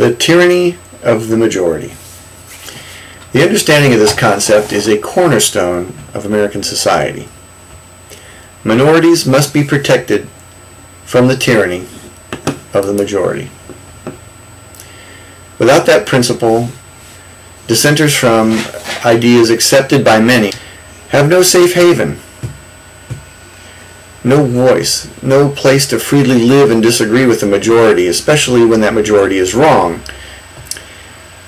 The tyranny of the majority. The understanding of this concept is a cornerstone of American society. Minorities must be protected from the tyranny of the majority. Without that principle, dissenters from ideas accepted by many have no safe haven, no voice, no place to freely live and disagree with the majority, especially when that majority is wrong.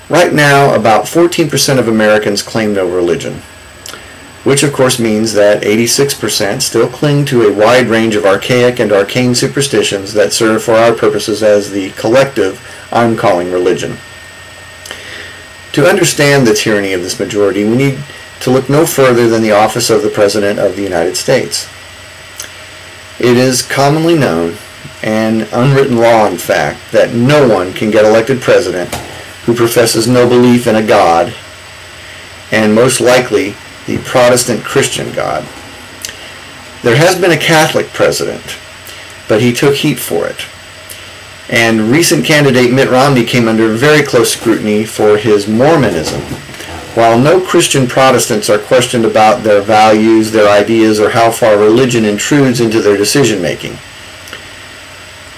Right now, about 14% of Americans claim no religion, which of course means that 86% still cling to a wide range of archaic and arcane superstitions that serve for our purposes as the collective I'm calling religion. To understand the tyranny of this majority, we need to look no further than the office of the President of the United States. It is commonly known, and unwritten law in fact, that no one can get elected president who professes no belief in a God, and most likely the Protestant Christian God. There has been a Catholic president, but he took heat for it. And recent candidate Mitt Romney came under very close scrutiny for his Mormonism. While no Christian Protestants are questioned about their values, their ideas, or how far religion intrudes into their decision-making.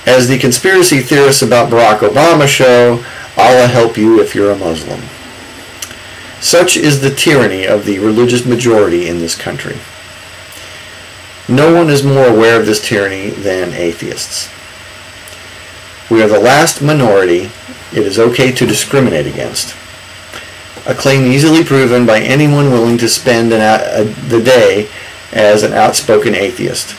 As the conspiracy theorists about Barack Obama show, Allah help you if you're a Muslim. Such is the tyranny of the religious majority in this country. No one is more aware of this tyranny than atheists. We are the last minority it is okay to discriminate against. A claim easily proven by anyone willing to spend the day as an outspoken atheist.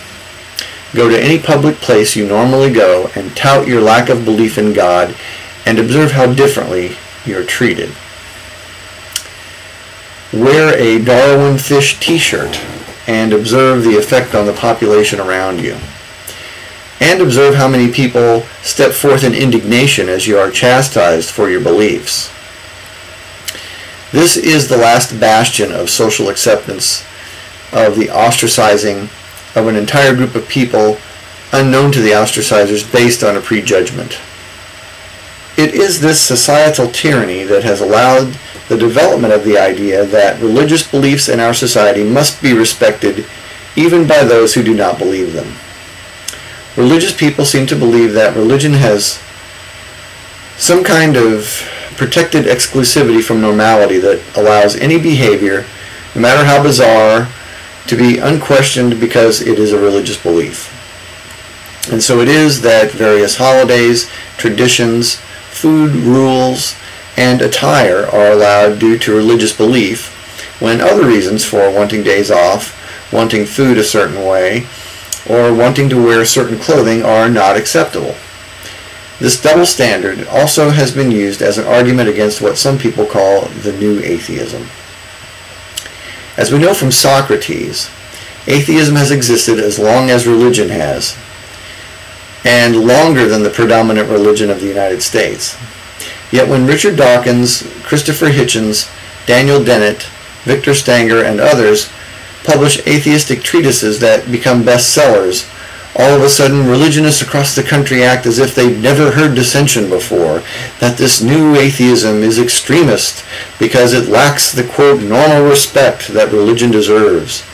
Go to any public place you normally go and tout your lack of belief in God and observe how differently you're treated. Wear a Darwin Fish t-shirt and observe the effect on the population around you. And observe how many people step forth in indignation as you are chastised for your beliefs. This is the last bastion of social acceptance of the ostracizing of an entire group of people unknown to the ostracizers based on a prejudgment. It is this societal tyranny that has allowed the development of the idea that religious beliefs in our society must be respected even by those who do not believe them. Religious people seem to believe that religion has some kind of protected exclusivity from normality that allows any behavior, no matter how bizarre, to be unquestioned because it is a religious belief. And so it is that various holidays, traditions, food rules, and attire are allowed due to religious belief, when other reasons for wanting days off, wanting food a certain way, or wanting to wear certain clothing are not acceptable. This double standard also has been used as an argument against what some people call the new atheism. As we know from Socrates, atheism has existed as long as religion has, and longer than the predominant religion of the United States. Yet when Richard Dawkins, Christopher Hitchens, Daniel Dennett, Victor Stanger, and others publish atheistic treatises that become bestsellers, all of a sudden religionists across the country act as if they've never heard dissension before, that this new atheism is extremist because it lacks the, quote, normal respect that religion deserves.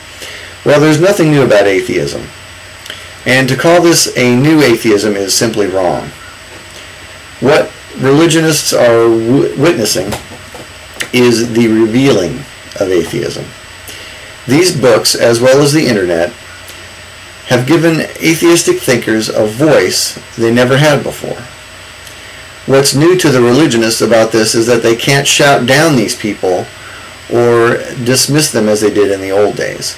Well, there's nothing new about atheism. And to call this a new atheism is simply wrong. What religionists are witnessing is the revealing of atheism. These books, as well as the internet, have given atheistic thinkers a voice they never had before. What's new to the religionists about this is that they can't shout down these people or dismiss them as they did in the old days.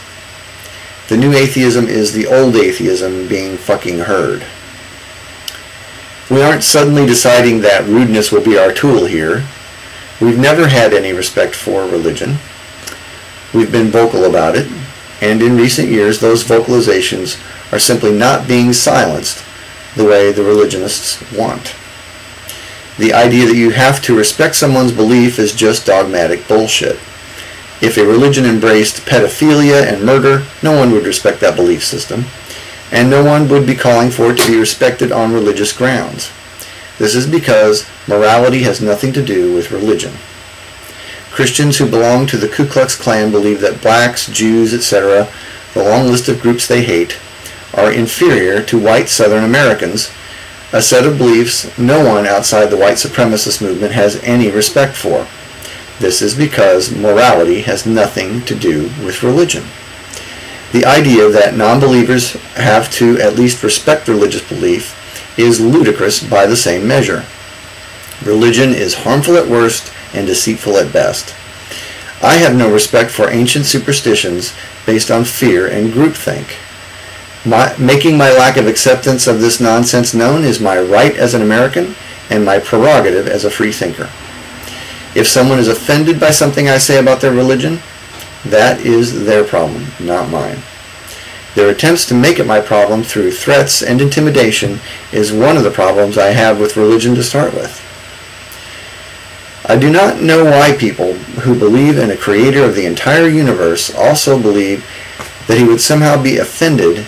The new atheism is the old atheism being fucking heard. We aren't suddenly deciding that rudeness will be our tool here. We've never had any respect for religion. We've been vocal about it, and in recent years those vocalizations are simply not being silenced the way the religionists want. The idea that you have to respect someone's belief is just dogmatic bullshit. If a religion embraced pedophilia and murder, no one would respect that belief system, and no one would be calling for it to be respected on religious grounds. This is because morality has nothing to do with religion. Christians who belong to the Ku Klux Klan believe that blacks, Jews, etc., the long list of groups they hate, are inferior to white Southern Americans, a set of beliefs no one outside the white supremacist movement has any respect for. This is because morality has nothing to do with religion. The idea that non-believers have to at least respect religious belief is ludicrous by the same measure. Religion is harmful at worst and deceitful at best. I have no respect for ancient superstitions based on fear and groupthink. Making my lack of acceptance of this nonsense known is my right as an American and my prerogative as a free thinker. If someone is offended by something I say about their religion, that is their problem, not mine. Their attempts to make it my problem through threats and intimidation is one of the problems I have with religion to start with. I do not know why people who believe in a creator of the entire universe also believe that he would somehow be offended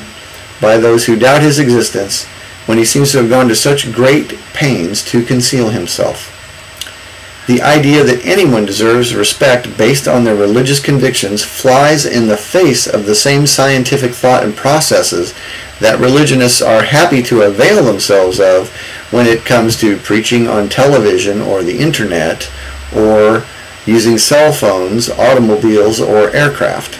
by those who doubt his existence when he seems to have gone to such great pains to conceal himself. The idea that anyone deserves respect based on their religious convictions flies in the face of the same scientific thought and processes that religionists are happy to avail themselves of when it comes to preaching on television or the internet or using cell phones, automobiles, or aircraft.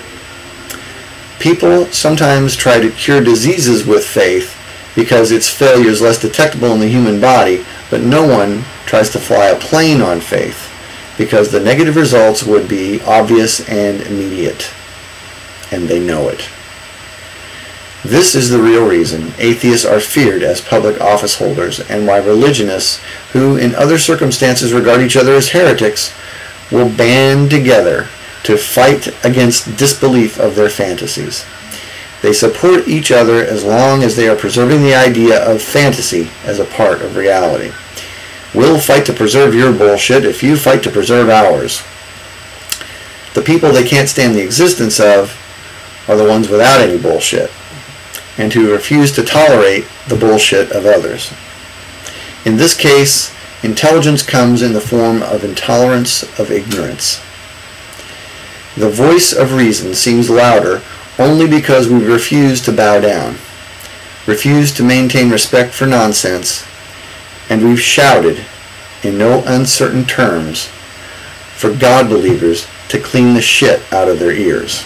People sometimes try to cure diseases with faith because its failure is less detectable in the human body, but no one tries to fly a plane on faith because the negative results would be obvious and immediate, and they know it. This is the real reason atheists are feared as public office holders, and why religionists, who in other circumstances regard each other as heretics, will band together to fight against disbelief of their fantasies. They support each other as long as they are preserving the idea of fantasy as a part of reality. We'll fight to preserve your bullshit if you fight to preserve ours. The people they can't stand the existence of are the ones without any bullshit, and who refuse to tolerate the bullshit of others. In this case, intelligence comes in the form of intolerance of ignorance. The voice of reason seems louder only because we refuse to bow down, refuse to maintain respect for nonsense, and we've shouted in no uncertain terms for God believers to clean the shit out of their ears.